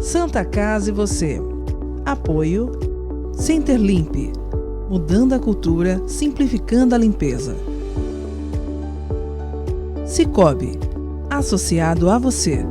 Santa Casa e você. Apoio Centerlimp, mudando a cultura, simplificando a limpeza. Sicoob, associado a você.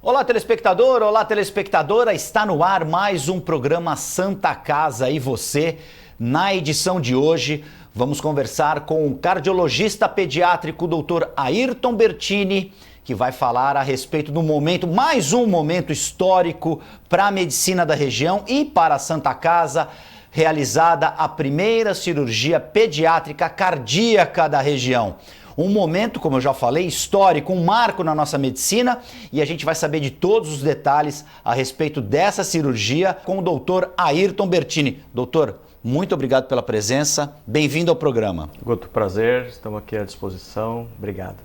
Olá, telespectador, olá, telespectadora, está no ar mais um programa Santa Casa e você. Na edição de hoje, vamos conversar com o cardiologista pediátrico, Dr. Ayrton Bertini, que vai falar a respeito do momento, mais um momento histórico para a medicina da região e para a Santa Casa, realizada a primeira cirurgia pediátrica cardíaca da região. Um momento, como eu já falei, histórico, um marco na nossa medicina, e a gente vai saber de todos os detalhes a respeito dessa cirurgia com o Dr. Ayrton Bertini. Doutor, muito obrigado pela presença, bem-vindo ao programa. Guto, prazer, estamos aqui à disposição, obrigado.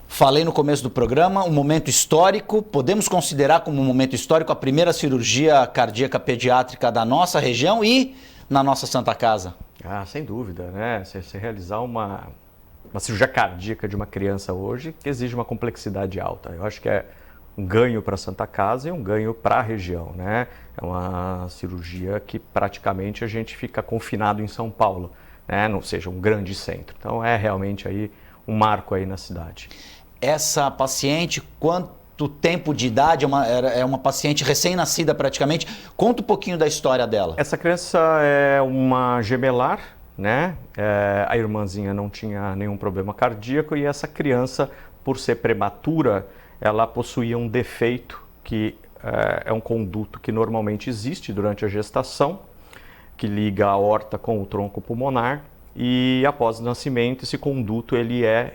Falei no começo do programa, um momento histórico, podemos considerar como um momento histórico a primeira cirurgia cardíaca pediátrica da nossa região e na nossa Santa Casa. Ah, sem dúvida, né? Você realizar uma cirurgia cardíaca de uma criança hoje que exige uma complexidade alta. Eu acho que é um ganho para a Santa Casa e um ganho para a região, né? É uma cirurgia que praticamente a gente fica confinado em São Paulo, né? Não seja um grande centro. Então é realmente aí um marco aí na cidade. Essa paciente, quanto tempo de idade? É uma paciente recém-nascida praticamente. Conta um pouquinho da história dela. Essa criança é uma gemelar, né? A irmãzinha não tinha nenhum problema cardíaco e essa criança, por ser prematura, ela possuía um defeito que é um conduto que normalmente existe durante a gestação, que liga a aorta com o tronco pulmonar, e após o nascimento esse conduto ele é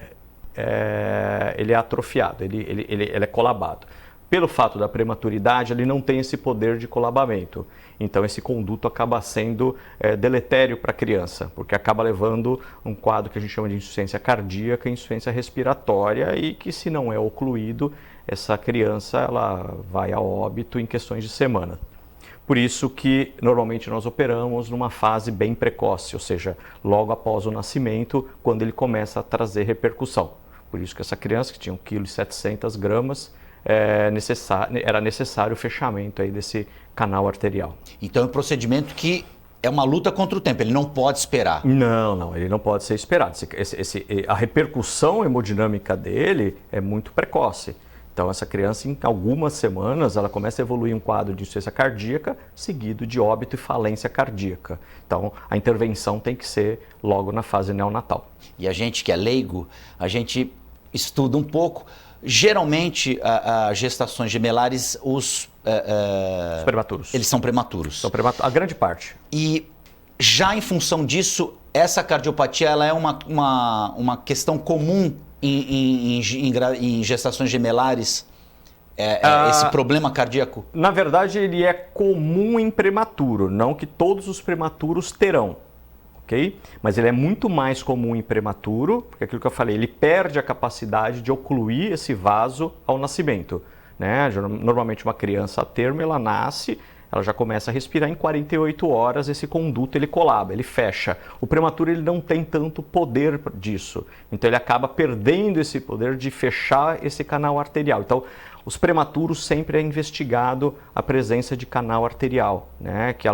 atrofiado, ele é colabado. Pelo fato da prematuridade, ele não tem esse poder de colabamento. Então, esse conduto acaba sendo deletério para a criança, porque acaba levando um quadro que a gente chama de insuficiência cardíaca e insuficiência respiratória e que, se não é ocluído, essa criança ela vai a óbito em questões de semana. Por isso que, normalmente, nós operamos numa fase bem precoce, ou seja, logo após o nascimento, quando ele começa a trazer repercussão. Por isso que essa criança, que tinha 1,7 kg, era necessário o fechamento aí desse canal arterial. Então é um procedimento que é uma luta contra o tempo, ele não pode esperar. Não, ele não pode ser esperado. A repercussão hemodinâmica dele é muito precoce. Então essa criança, em algumas semanas, ela começa a evoluir um quadro de insuficiência cardíaca, seguido de óbito e falência cardíaca. Então a intervenção tem que ser logo na fase neonatal. E a gente que é leigo, a gente estuda um pouco. Geralmente, as gestações gemelares, os prematuros. Eles são prematuros. A grande parte. E já em função disso, essa cardiopatia ela é uma questão comum em gestações gemelares, esse problema cardíaco? Na verdade, ele é comum em prematuro, não que todos os prematuros terão. Okay? Mas ele é muito mais comum em prematuro, porque aquilo que eu falei, ele perde a capacidade de ocluir esse vaso ao nascimento, né? Normalmente uma criança a termo, ela nasce, ela já começa a respirar, em 48 horas esse conduto ele colaba, ele fecha. O prematuro ele não tem tanto poder disso, então ele acaba perdendo esse poder de fechar esse canal arterial. Então, os prematuros sempre é investigado a presença de canal arterial, né? Que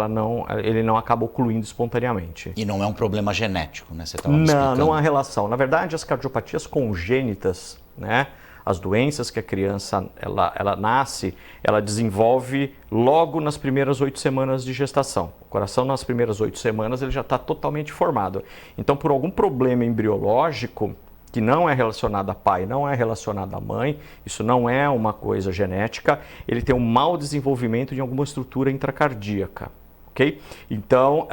ele não acaba ocluindo espontaneamente. E não é um problema genético, né? Você estava me explicando. Não há relação. Na verdade, as cardiopatias congênitas, né? As doenças que a criança ela nasce, ela desenvolve logo nas primeiras 8 semanas de gestação. O coração, nas primeiras 8 semanas, ele já está totalmente formado. Então, por algum problema embriológico, que não é relacionado a pai, não é relacionado à mãe, isso não é uma coisa genética, ele tem um mau desenvolvimento de alguma estrutura intracardíaca, ok? Então,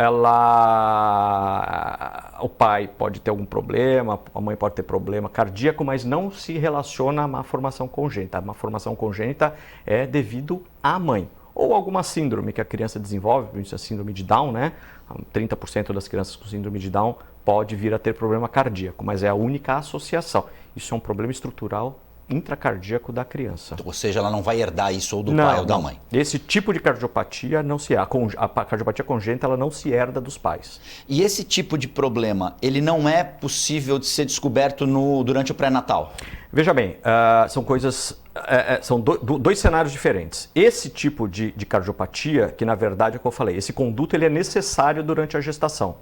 o pai pode ter algum problema, a mãe pode ter problema cardíaco, mas não se relaciona a má formação congênita. A má formação congênita é devido à mãe. ou alguma síndrome que a criança desenvolve, por exemplo, a síndrome de Down, né? 30% das crianças com síndrome de Down pode vir a ter problema cardíaco, mas é a única associação. Isso é um problema estrutural intracardíaco da criança. Ou seja, ela não vai herdar isso ou do pai ou da mãe. Esse tipo de cardiopatia não se a cardiopatia congênita ela não se herda dos pais. E esse tipo de problema, ele não é possível de ser descoberto durante o pré-natal? Veja bem, são coisas, são dois cenários diferentes. Esse tipo de cardiopatia, que na verdade é o que eu falei, esse conduto ele é necessário durante a gestação.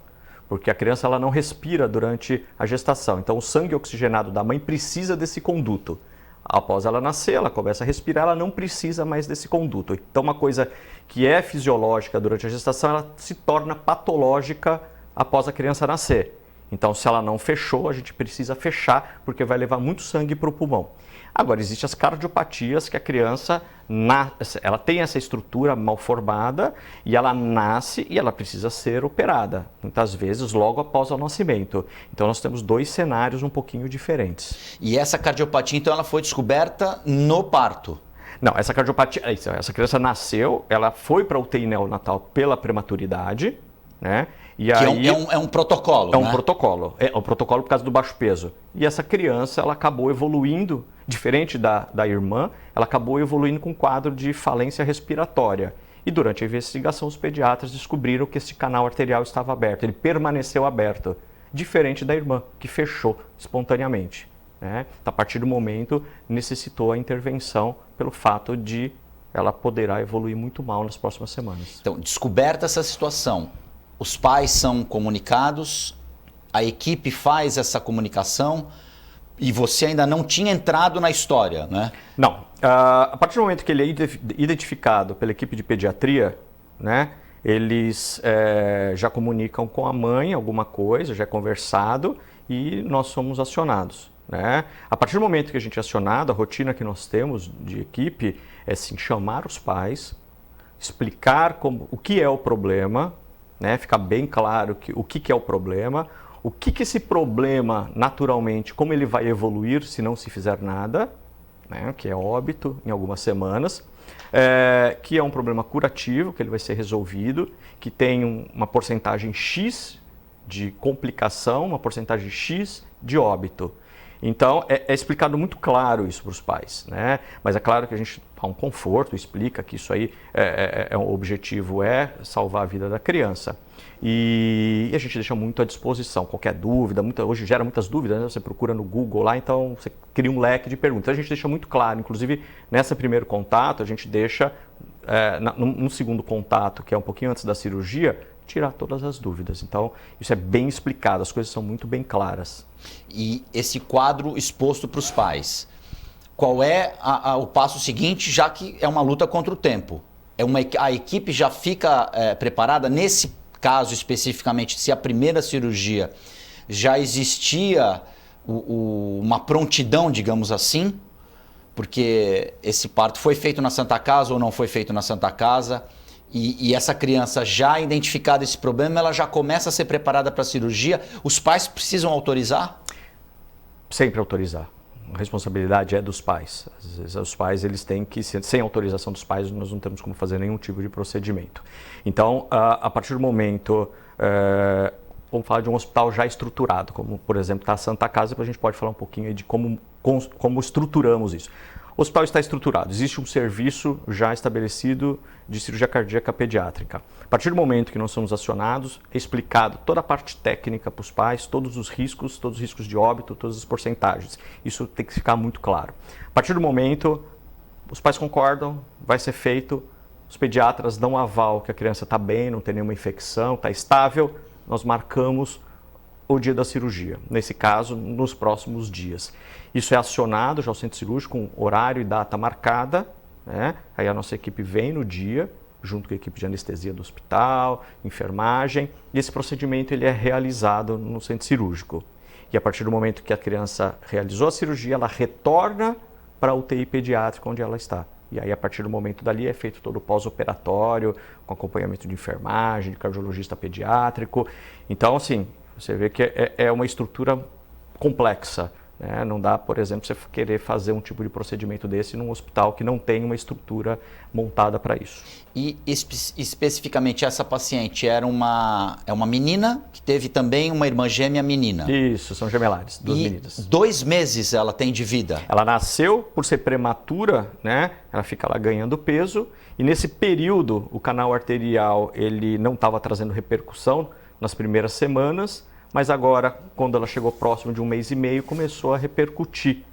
Porque a criança ela não respira durante a gestação. Então o sangue oxigenado da mãe precisa desse conduto. Após ela nascer, ela começa a respirar, ela não precisa mais desse conduto. Então uma coisa que é fisiológica durante a gestação, ela se torna patológica após a criança nascer. Então se ela não fechou, a gente precisa fechar, porque vai levar muito sangue para o pulmão. Agora, existem as cardiopatias que a criança ela tem essa estrutura mal formada e ela nasce e ela precisa ser operada, muitas vezes logo após o nascimento. Então nós temos dois cenários um pouquinho diferentes. E essa cardiopatia, então, ela foi descoberta no parto? Não, essa cardiopatia, essa criança nasceu, ela foi para a UTI neonatal pela prematuridade, né? E aí, é um protocolo, né? É um protocolo por causa do baixo peso. E essa criança, ela acabou evoluindo, diferente da irmã, ela acabou evoluindo com um quadro de falência respiratória. E durante a investigação, os pediatras descobriram que esse canal arterial estava aberto, ele permaneceu aberto, diferente da irmã, que fechou espontaneamente, né? A partir do momento, necessitou a intervenção pelo fato de ela poderá evoluir muito mal nas próximas semanas. Então, descoberta essa situação, os pais são comunicados, a equipe faz essa comunicação e você ainda não tinha entrado na história, né? Não. A partir do momento que ele é identificado pela equipe de pediatria, né, eles já comunicam com a mãe alguma coisa, já é conversado e nós somos acionados, né? A partir do momento que a gente é acionado, a rotina que nós temos de equipe é sim, chamar os pais, explicar o que é o problema, né? Ficar bem claro o que é o problema, o que esse problema naturalmente, como ele vai evoluir se não se fizer nada, né? Que é óbito em algumas semanas, que é um problema curativo, que ele vai ser resolvido, que tem uma porcentagem X de complicação, uma porcentagem X de óbito. Então, é explicado muito claro isso para os pais, né? Mas é claro que a gente dá um conforto, explica que isso aí, o objetivo é salvar a vida da criança. E a gente deixa muito à disposição, qualquer dúvida, hoje gera muitas dúvidas, né? Você procura no Google lá, então você cria um leque de perguntas. Então, a gente deixa muito claro, inclusive nesse primeiro contato, a gente deixa, no segundo contato, que é um pouquinho antes da cirurgia, tirar todas as dúvidas. Então, isso é bem explicado, as coisas são muito bem claras. E esse quadro exposto para os pais, qual é o passo seguinte, já que é uma luta contra o tempo? A equipe já fica preparada? Nesse caso especificamente, se a primeira cirurgia já existia uma prontidão, digamos assim, porque esse parto foi feito na Santa Casa ou não foi feito na Santa Casa, e essa criança já identificada esse problema, ela já começa a ser preparada para a cirurgia, os pais precisam autorizar? Sempre autorizar. A responsabilidade é dos pais. Às vezes os pais eles têm que, sem autorização dos pais, nós não temos como fazer nenhum tipo de procedimento. Então, a partir do momento, vamos falar de um hospital já estruturado, como por exemplo está a Santa Casa, depois a gente pode falar um pouquinho aí de como estruturamos isso. O hospital está estruturado, existe um serviço já estabelecido de cirurgia cardíaca pediátrica. A partir do momento que nós somos acionados, é explicado toda a parte técnica para os pais, todos os riscos de óbito, todas as porcentagens. Isso tem que ficar muito claro. A partir do momento, os pais concordam, vai ser feito, os pediatras dão um aval que a criança está bem, não tem nenhuma infecção, está estável, nós marcamos o dia da cirurgia, nesse caso, nos próximos dias. Isso é acionado já ao centro cirúrgico com horário e data marcada, né? Aí a nossa equipe vem no dia, junto com a equipe de anestesia do hospital, enfermagem, e esse procedimento ele é realizado no centro cirúrgico. E a partir do momento que a criança realizou a cirurgia, ela retorna para a UTI pediátrica onde ela está. E aí, a partir do momento dali, é feito todo o pós-operatório, com acompanhamento de enfermagem, de cardiologista pediátrico. Então, assim, você vê que é uma estrutura complexa, Não dá, por exemplo, você querer fazer um tipo de procedimento desse num hospital que não tem uma estrutura montada para isso. E especificamente essa paciente é uma menina que teve também uma irmã gêmea menina? Isso, são gemelares, duas meninas. 2 meses ela tem de vida? Ela nasceu por ser prematura, ela fica lá ganhando peso e nesse período o canal arterial ele não estava trazendo repercussão nas primeiras semanas, mas agora, quando ela chegou próximo de 1 mês e meio, começou a repercutir,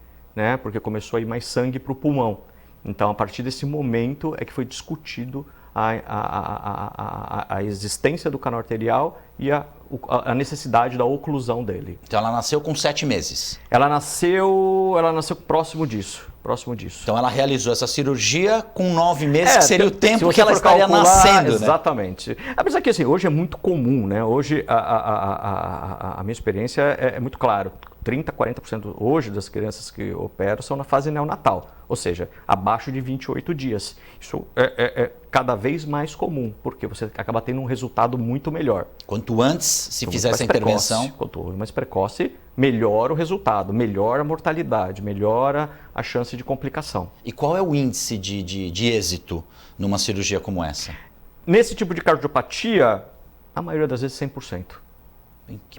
porque começou a ir mais sangue para o pulmão. Então, a partir desse momento é que foi discutido a existência do canal arterial e a necessidade da oclusão dele. Então, ela nasceu com 7 meses? Ela nasceu próximo disso. Então, ela realizou essa cirurgia com 9 meses, que seria o tempo que ela calcular, estaria nascendo, Exatamente. Apesar que assim, hoje é muito comum, Hoje a minha experiência é muito claro. 30%, 40% hoje das crianças que operam são na fase neonatal, ou seja, abaixo de 28 dias. Isso é cada vez mais comum, porque você acaba tendo um resultado muito melhor. Quanto antes se fizer essa intervenção... Quanto mais precoce, melhora o resultado, melhora a mortalidade, melhora a chance de complicação. E qual é o índice de êxito numa cirurgia como essa? Nesse tipo de cardiopatia, a maioria das vezes 100%.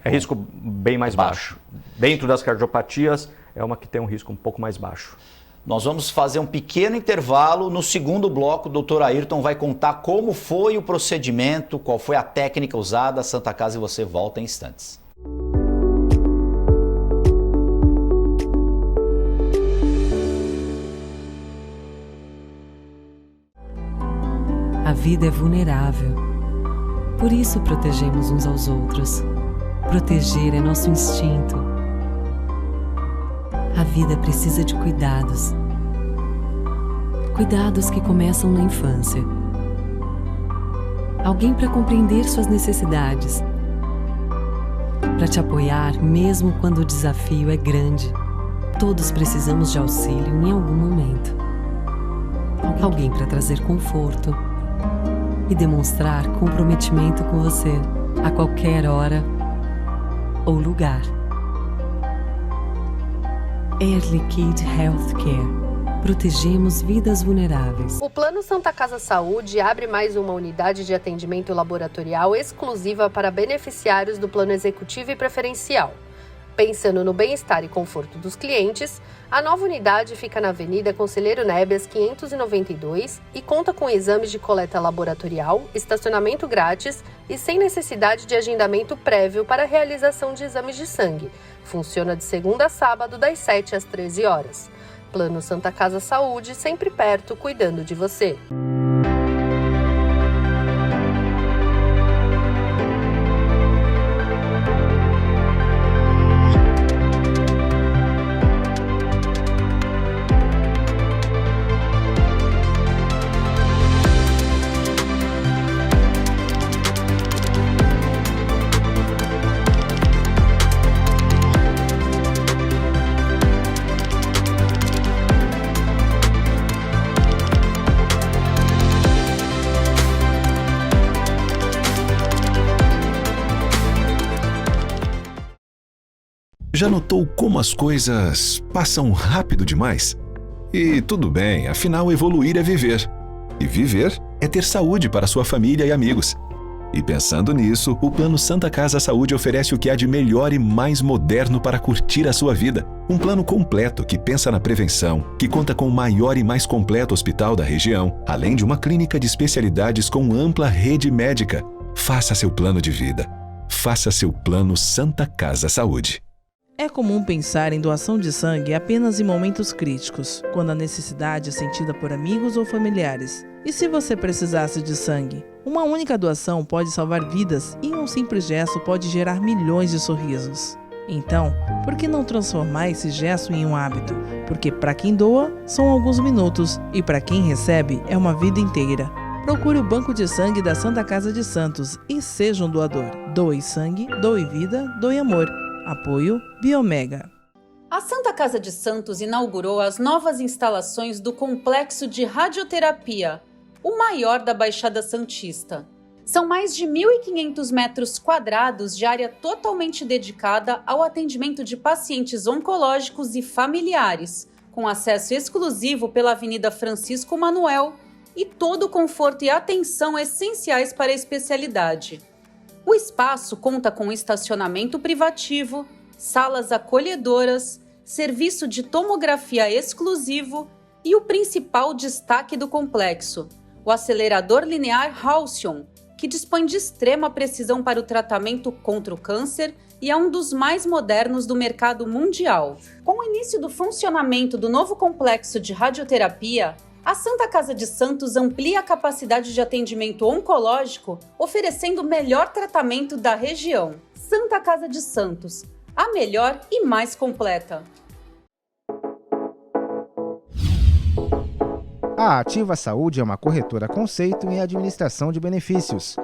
É risco bem mais baixo. Dentro das cardiopatias, é uma que tem um risco um pouco mais baixo. Nós vamos fazer um pequeno intervalo. No segundo bloco, o Dr. Ayrton vai contar como foi o procedimento, qual foi a técnica usada, a Santa Casa, e você volta em instantes. A vida é vulnerável. Por isso protegemos uns aos outros. Proteger é nosso instinto. A vida precisa de cuidados. Cuidados que começam na infância. Alguém para compreender suas necessidades. Para te apoiar mesmo quando o desafio é grande. Todos precisamos de auxílio em algum momento. Alguém para trazer conforto e demonstrar comprometimento com você a qualquer hora ou lugar. Air Liquide Healthcare. Protegemos vidas vulneráveis. O Plano Santa Casa Saúde abre mais uma unidade de atendimento laboratorial exclusiva para beneficiários do Plano Executivo e Preferencial. Pensando no bem-estar e conforto dos clientes, a nova unidade fica na Avenida Conselheiro Nébias 592 e conta com exames de coleta laboratorial, estacionamento grátis e sem necessidade de agendamento prévio para a realização de exames de sangue. Funciona de segunda a sábado, das 7 às 13 horas. Plano Santa Casa Saúde, sempre perto, cuidando de você. Já notou como as coisas passam rápido demais? E tudo bem, afinal evoluir é viver. E viver é ter saúde para sua família e amigos. E pensando nisso, o Plano Santa Casa Saúde oferece o que há de melhor e mais moderno para curtir a sua vida. Um plano completo que pensa na prevenção, que conta com o maior e mais completo hospital da região, além de uma clínica de especialidades com ampla rede médica. Faça seu plano de vida. Faça seu Plano Santa Casa Saúde. É comum pensar em doação de sangue apenas em momentos críticos, quando a necessidade é sentida por amigos ou familiares. E se você precisasse de sangue? Uma única doação pode salvar vidas e um simples gesto pode gerar milhões de sorrisos. Então, por que não transformar esse gesto em um hábito? Porque para quem doa, são alguns minutos e para quem recebe, é uma vida inteira. Procure o Banco de Sangue da Santa Casa de Santos e seja um doador. Doe sangue, doe vida, doe amor. Apoio Biomega. A Santa Casa de Santos inaugurou as novas instalações do Complexo de Radioterapia, o maior da Baixada Santista. São mais de 1.500 metros quadrados de área totalmente dedicada ao atendimento de pacientes oncológicos e familiares, com acesso exclusivo pela Avenida Francisco Manuel e todo o conforto e atenção essenciais para a especialidade. O espaço conta com estacionamento privativo, salas acolhedoras, serviço de tomografia exclusivo e o principal destaque do complexo, o acelerador linear Halcyon, que dispõe de extrema precisão para o tratamento contra o câncer e é um dos mais modernos do mercado mundial. Com o início do funcionamento do novo complexo de radioterapia, a Santa Casa de Santos amplia a capacidade de atendimento oncológico, oferecendo o melhor tratamento da região. Santa Casa de Santos, a melhor e mais completa. A Ativa Saúde é uma corretora conceito em administração de benefícios.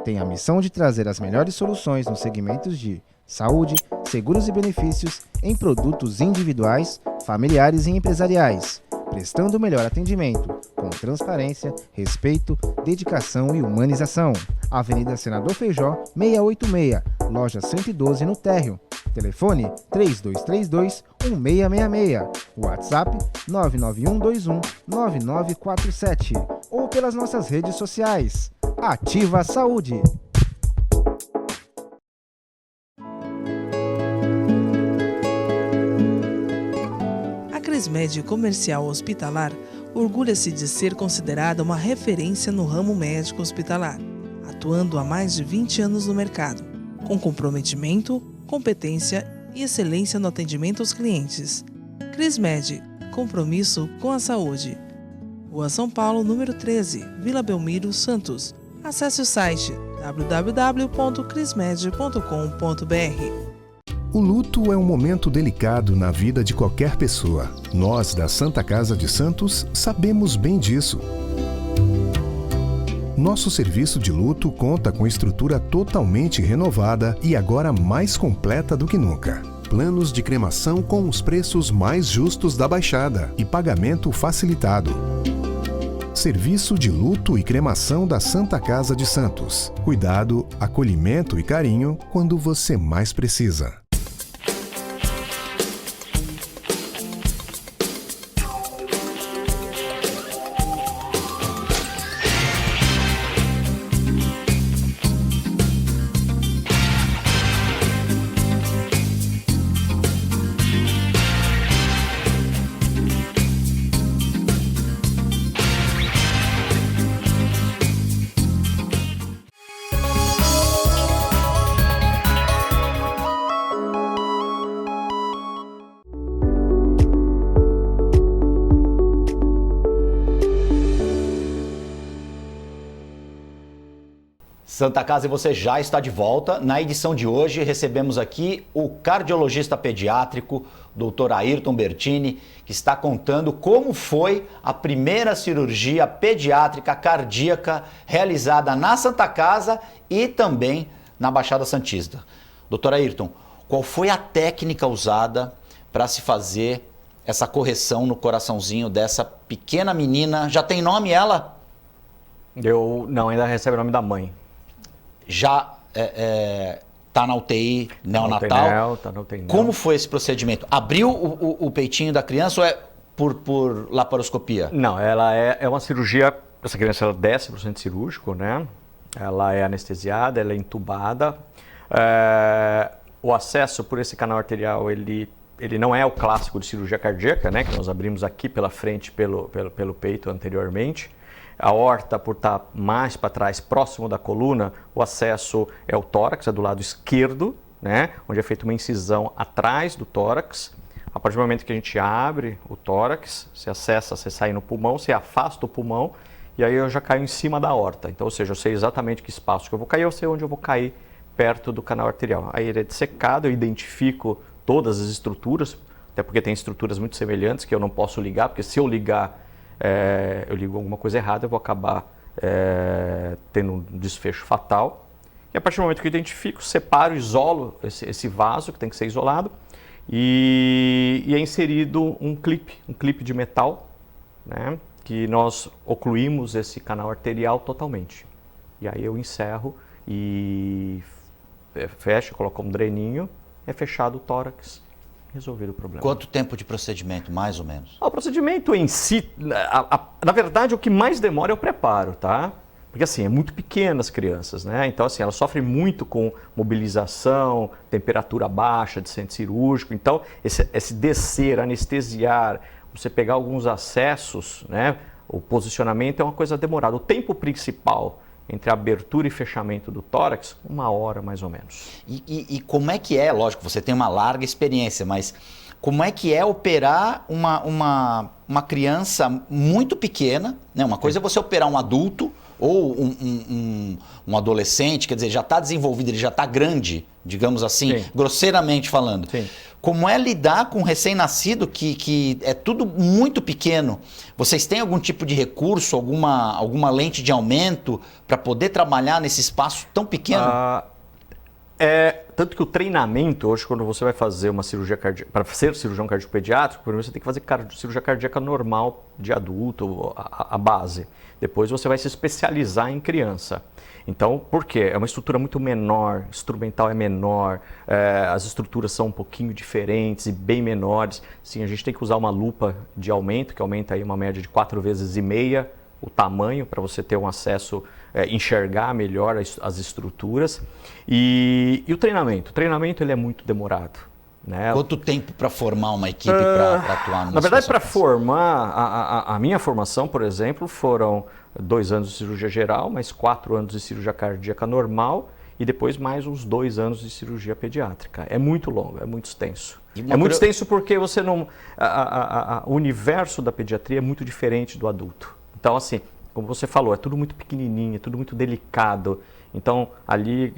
Tem a missão de trazer as melhores soluções nos segmentos de saúde, seguros e benefícios em produtos individuais, familiares e empresariais, prestando o melhor atendimento, com transparência, respeito, dedicação e humanização. Avenida Senador Feijó, 686, loja 112 no Térreo. Telefone 3232-1666, WhatsApp 99121-9947 ou pelas nossas redes sociais. Ativa Saúde. A Crismed Comercial Hospitalar orgulha-se de ser considerada uma referência no ramo médico hospitalar, atuando há mais de 20 anos no mercado, com comprometimento, competência e excelência no atendimento aos clientes. Crismed, compromisso com a saúde. Rua São Paulo, número 13, Vila Belmiro, Santos. Acesse o site www.crismed.com.br. O luto é um momento delicado na vida de qualquer pessoa. Nós, da Santa Casa de Santos, sabemos bem disso. Nosso serviço de luto conta com estrutura totalmente renovada e agora mais completa do que nunca. Planos de cremação com os preços mais justos da Baixada e pagamento facilitado. Serviço de luto e cremação da Santa Casa de Santos. Cuidado, acolhimento e carinho quando você mais precisa. Santa Casa e você já está de volta. Na edição de hoje recebemos aqui o cardiologista pediátrico, Dr. Ayrton Bertini, que está contando como foi a primeira cirurgia pediátrica cardíaca realizada na Santa Casa e também na Baixada Santista. Dr. Ayrton, qual foi a técnica usada para se fazer essa correção no coraçãozinho dessa pequena menina? Já tem nome ela? Não, ainda recebe o nome da mãe. Já tá na UTI neonatal. Tá na UTI. Como foi esse procedimento? Abriu o peitinho da criança ou é por laparoscopia? Não, ela é uma cirurgia. Essa criança ela desce para o centro cirúrgico, né? Ela é anestesiada, ela é entubada. O acesso por esse canal arterial, ele não é o clássico de cirurgia cardíaca, né? Que nós abrimos aqui pela frente, pelo peito anteriormente. A aorta, por estar mais para trás, próximo da coluna, o acesso é o tórax, é do lado esquerdo, né? Onde é feita uma incisão atrás do tórax. A partir do momento que a gente abre o tórax, você acessa, você sai no pulmão, você afasta o pulmão e aí eu já caio em cima da aorta. Então, ou seja, eu sei exatamente que espaço que eu vou cair, eu sei onde eu vou cair perto do canal arterial. Aí ele é dissecado, eu identifico todas as estruturas, até porque tem estruturas muito semelhantes que eu não posso ligar, porque se eu ligar, eu ligo alguma coisa errada, eu vou acabar tendo um desfecho fatal. E a partir do momento que eu identifico, separo, isolo esse vaso que tem que ser isolado e é inserido um clipe de metal, né, que nós ocluímos esse canal arterial totalmente. E aí eu encerro e fecho, coloco um dreninho, é fechado o tórax, resolver o problema. Quanto tempo de procedimento, mais ou menos? O procedimento em si, na verdade, o que mais demora é o preparo, tá? Porque assim, é muito pequena as crianças, né? Então assim, elas sofrem muito com mobilização, temperatura baixa de centro cirúrgico. Então, esse descer, anestesiar, você pegar alguns acessos, né? O posicionamento é uma coisa demorada. O tempo principal entre abertura e fechamento do tórax, 1 hora mais ou menos. E como é que é? Lógico, você tem uma larga experiência, mas como é que é operar uma criança muito pequena, né? Uma coisa é você operar um adulto ou um adolescente, quer dizer, já está desenvolvido, ele já está grande, digamos assim, grosseiramente falando. Sim. Como é lidar com um recém-nascido que é tudo muito pequeno? Vocês têm algum tipo de recurso, alguma lente de aumento para poder trabalhar nesse espaço tão pequeno? Tanto que o treinamento, hoje, quando você vai fazer uma cirurgia cardíaca, para ser cirurgião cardíaco-pediátrico, primeiro você tem que fazer cirurgia cardíaca normal de adulto, a base. Depois você vai se especializar em criança. Então, por quê? É uma estrutura muito menor, instrumental é menor, as estruturas são um pouquinho diferentes e bem menores. Sim, a gente tem que usar uma lupa de aumento, que aumenta aí uma média de 4,5 vezes o tamanho, para você ter um acesso, enxergar melhor as estruturas. E o treinamento? O treinamento ele é muito demorado. Né? Quanto tempo para formar uma equipe para atuar numa Na verdade, para situação formar, a minha formação, por exemplo, foram 2 anos de cirurgia geral, mais 4 anos de cirurgia cardíaca normal e depois mais uns 2 anos de cirurgia pediátrica. É muito longo, é muito extenso. É muito extenso porque você não, o universo da pediatria é muito diferente do adulto. Então, assim, como você falou, é tudo muito pequenininho, é tudo muito delicado. Então, ali,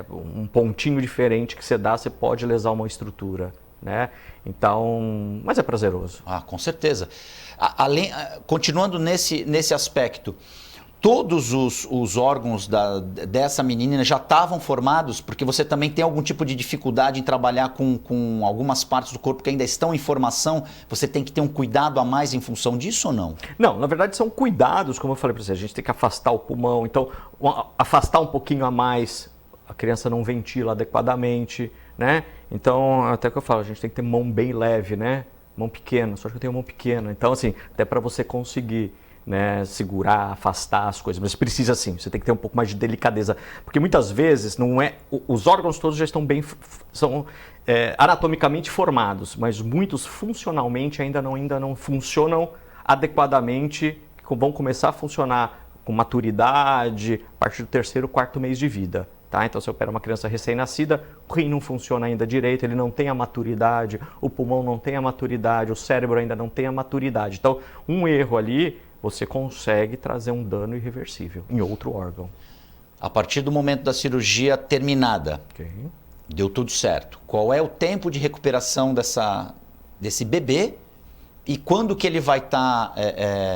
um pontinho diferente que você dá, você pode lesar uma estrutura, né? Então, mas é prazeroso. Com certeza. Continuando nesse aspecto, todos os órgãos dessa menina já estavam formados? Porque você também tem algum tipo de dificuldade em trabalhar com algumas partes do corpo que ainda estão em formação? Você tem que ter um cuidado a mais em função disso ou não? Não, na verdade são cuidados, como eu falei para você, a gente tem que afastar o pulmão, então afastar um pouquinho a mais, a criança não ventila adequadamente, né? Então, até que eu falo, a gente tem que ter mão bem leve, né? Mão pequena, só que eu tenho mão pequena, então assim, até para você conseguir, né, segurar, afastar as coisas, mas precisa sim, você tem que ter um pouco mais de delicadeza, porque muitas vezes não é, os órgãos todos já estão são anatomicamente formados, mas muitos funcionalmente ainda não funcionam adequadamente, vão começar a funcionar com maturidade a partir do 3º, 4º mês de vida. Tá? Então, você opera uma criança recém-nascida, o rim não funciona ainda direito, ele não tem a maturidade, o pulmão não tem a maturidade, o cérebro ainda não tem a maturidade. Então, um erro ali, você consegue trazer um dano irreversível em outro órgão. A partir do momento da cirurgia terminada, deu tudo certo. Qual é o tempo de recuperação desse bebê? E quando que ele vai estar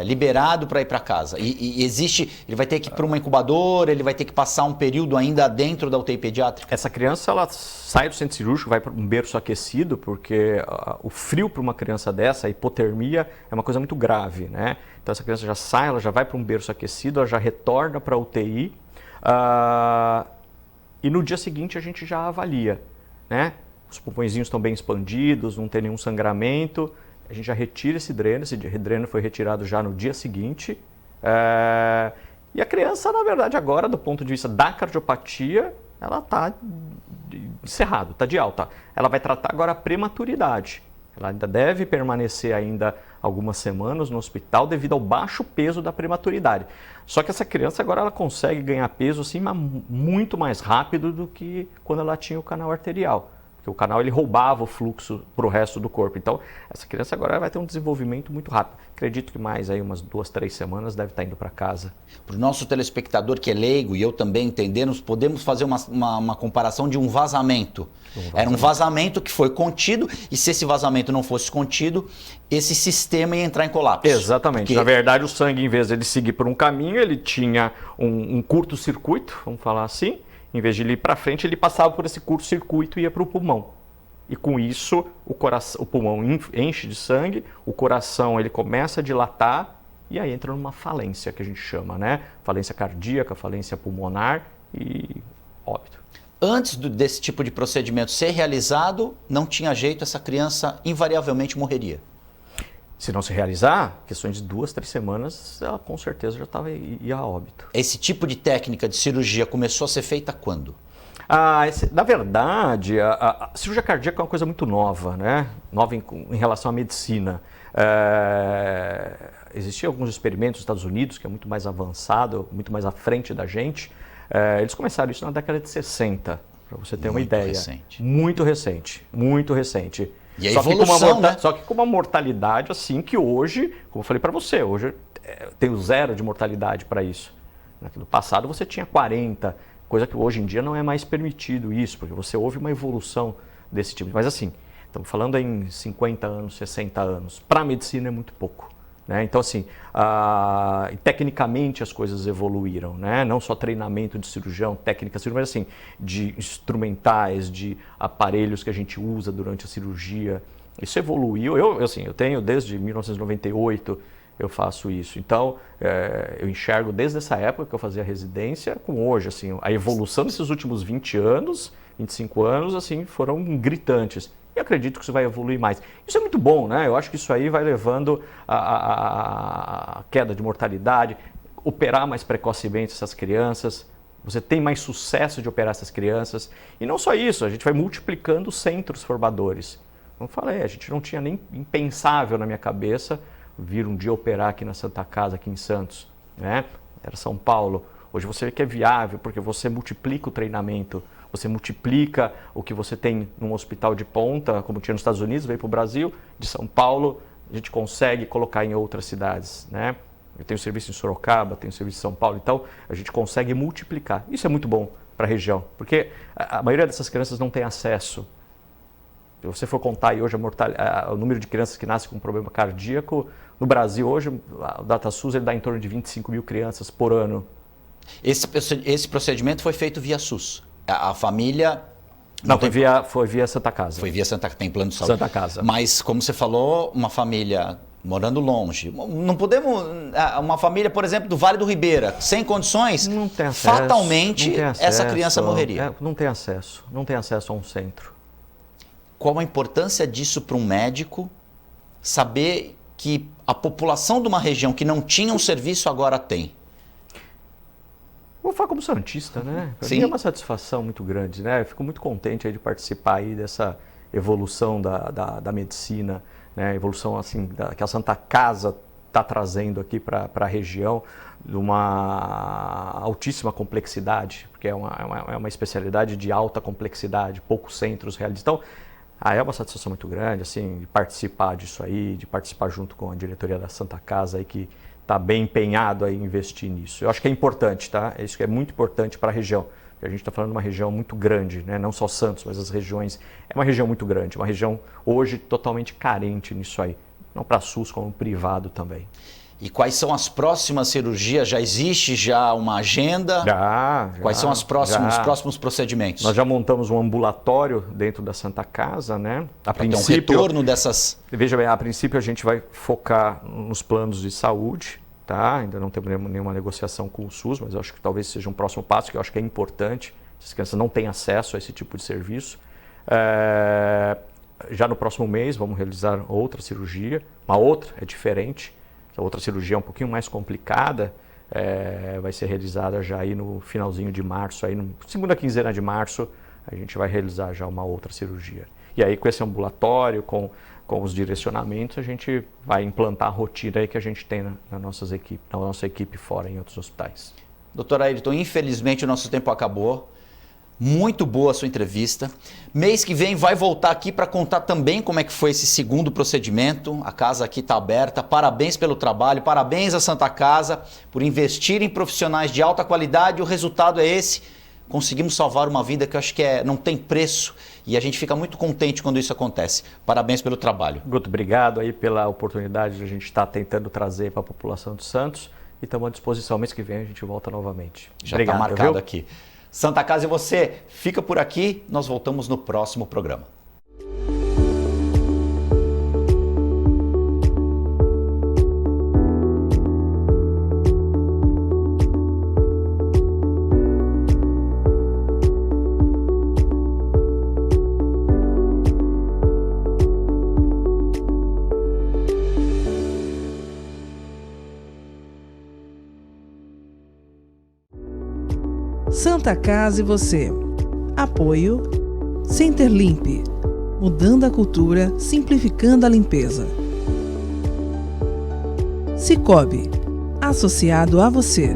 liberado para ir para casa? E ele vai ter que ir para uma incubadora, ele vai ter que passar um período ainda dentro da UTI pediátrica? Essa criança, ela sai do centro cirúrgico, vai para um berço aquecido, porque o frio para uma criança dessa, a hipotermia, é uma coisa muito grave, né? Então essa criança já sai, ela já vai para um berço aquecido, ela já retorna para a UTI, e no dia seguinte a gente já avalia, né? Os pulmõezinhos estão bem expandidos, não tem nenhum sangramento. A gente já retira esse dreno foi retirado já no dia seguinte. E a criança, na verdade, agora, do ponto de vista da cardiopatia, ela está encerrada, está de alta. Ela vai tratar agora a prematuridade. Ela ainda deve permanecer ainda algumas semanas no hospital devido ao baixo peso da prematuridade. Só que essa criança agora ela consegue ganhar peso assim, muito mais rápido do que quando ela tinha o canal arterial. Porque o canal ele roubava o fluxo para o resto do corpo. Então, essa criança agora vai ter um desenvolvimento muito rápido. Acredito que mais aí umas 2, 3 semanas deve estar indo para casa. Para o nosso telespectador que é leigo e eu também entendemos, podemos fazer uma comparação de um vazamento. Era um vazamento que foi contido e se esse vazamento não fosse contido, esse sistema ia entrar em colapso. Exatamente. Porque... Na verdade, o sangue, em vez de ele seguir por um caminho, ele tinha um curto-circuito, vamos falar assim. Em vez de ele ir para frente, ele passava por esse curto-circuito e ia para o pulmão. E com isso, o pulmão enche de sangue, o coração ele começa a dilatar e aí entra numa falência que a gente chama, né? Falência cardíaca, falência pulmonar e óbito. Antes desse tipo de procedimento ser realizado, não tinha jeito, essa criança invariavelmente morreria. Se não se realizar, questões de 2, 3 semanas, ela com certeza já ia a óbito. Esse tipo de técnica de cirurgia começou a ser feita quando? Na verdade, a cirurgia cardíaca é uma coisa muito nova, né? Nova em relação à medicina. Existiam alguns experimentos nos Estados Unidos, que é muito mais avançado, muito mais à frente da gente. Eles começaram isso na década de 60, para você ter uma ideia. Recente. Muito recente, muito recente. E a evolução, né? Só que com uma mortalidade assim que hoje, como eu falei para você, hoje tem o 0 de mortalidade para isso. No passado você tinha 40, coisa que hoje em dia não é mais permitido isso, porque você houve uma evolução desse tipo. Mas assim, estamos falando em 50 anos, 60 anos. Para a medicina é muito pouco. Né? Então assim, tecnicamente as coisas evoluíram, né? Não só treinamento de cirurgião, técnica cirúrgica, mas assim, de instrumentais, de aparelhos que a gente usa durante a cirurgia. Isso evoluiu. Eu tenho desde 1998, eu faço isso. Então, eu enxergo desde essa época que eu fazia residência com hoje. Assim, a evolução desses últimos 20 anos, 25 anos, assim, foram gritantes. E acredito que isso vai evoluir mais. Isso é muito bom, né? Eu acho que isso aí vai levando a queda de mortalidade, operar mais precocemente essas crianças. Você tem mais sucesso de operar essas crianças. E não só isso, a gente vai multiplicando os centros formadores. Como eu falei, a gente não tinha nem impensável na minha cabeça vir um dia operar aqui na Santa Casa, aqui em Santos, né? Era São Paulo. Hoje você vê que é viável, porque você multiplica o treinamento, você multiplica o que você tem num hospital de ponta, como tinha nos Estados Unidos, veio para o Brasil, de São Paulo, a gente consegue colocar em outras cidades, né? Eu tenho serviço em Sorocaba, tenho serviço em São Paulo, então a gente consegue multiplicar. Isso é muito bom para a região, porque a maioria dessas crianças não tem acesso. Se você for contar aí hoje o número de crianças que nascem com problema cardíaco, no Brasil hoje, o DataSUS ele dá em torno de 25 mil crianças por ano. Esse procedimento foi feito via SUS? A família... Não, foi via Santa Casa. Foi via Santa Casa, tem plano de saúde. Santa Casa. Mas, como você falou, uma família morando longe, não podemos... Uma família, por exemplo, do Vale do Ribeira, sem condições, não tem acesso, fatalmente não tem acesso, essa criança morreria. Não tem acesso a um centro. Qual a importância disso para um médico saber que a população de uma região que não tinha um serviço agora tem? Vou falar como santista, né? Para Sim. mim é uma satisfação muito grande, né? Eu fico muito contente aí de participar aí dessa evolução da medicina, né? Evolução assim que a Santa Casa está trazendo aqui para a região, de uma altíssima complexidade, porque é uma especialidade de alta complexidade, poucos centros realizam. Então, é uma satisfação muito grande, assim, de participar disso aí, de participar junto com a diretoria da Santa Casa aí, que está bem empenhado a investir nisso. Eu acho que é importante, tá? Isso que é muito importante para a região. A gente está falando de uma região muito grande, né? Não só Santos, mas as regiões. É uma região muito grande, uma região hoje totalmente carente nisso aí. Não para SUS, como privado também. E quais são as próximas cirurgias? Já existe uma agenda? Já. Quais são os próximos procedimentos? Nós já montamos um ambulatório dentro da Santa Casa, né? Para ter um retorno dessas... Veja bem, a princípio a gente vai focar nos planos de saúde, tá? Ainda não temos nenhuma negociação com o SUS, mas eu acho que talvez seja um próximo passo, que eu acho que é importante. As crianças não têm acesso a esse tipo de serviço. Já no próximo mês vamos realizar outra cirurgia, é diferente. A outra cirurgia é um pouquinho mais complicada, vai ser realizada já aí no finalzinho de março, aí no segunda quinzena de março, a gente vai realizar já uma outra cirurgia. E aí com esse ambulatório, com os direcionamentos, a gente vai implantar a rotina aí que a gente tem na nossa equipe fora em outros hospitais. Doutor Ayrton, infelizmente o nosso tempo acabou. Muito boa a sua entrevista. Mês que vem vai voltar aqui para contar também como é que foi esse segundo procedimento. A casa aqui está aberta. Parabéns pelo trabalho, parabéns à Santa Casa por investir em profissionais de alta qualidade. O resultado é esse. Conseguimos salvar uma vida que eu acho que não tem preço e a gente fica muito contente quando isso acontece. Parabéns pelo trabalho. Guto, obrigado aí pela oportunidade de a gente estar tentando trazer para a população de Santos e estamos à disposição. Mês que vem a gente volta novamente. Já está marcado aqui. Santa Casa e você, fica por aqui, nós voltamos no próximo programa. Santa Casa e você. Apoio Centerlimp, mudando a cultura, simplificando a limpeza. Sicoob, associado a você.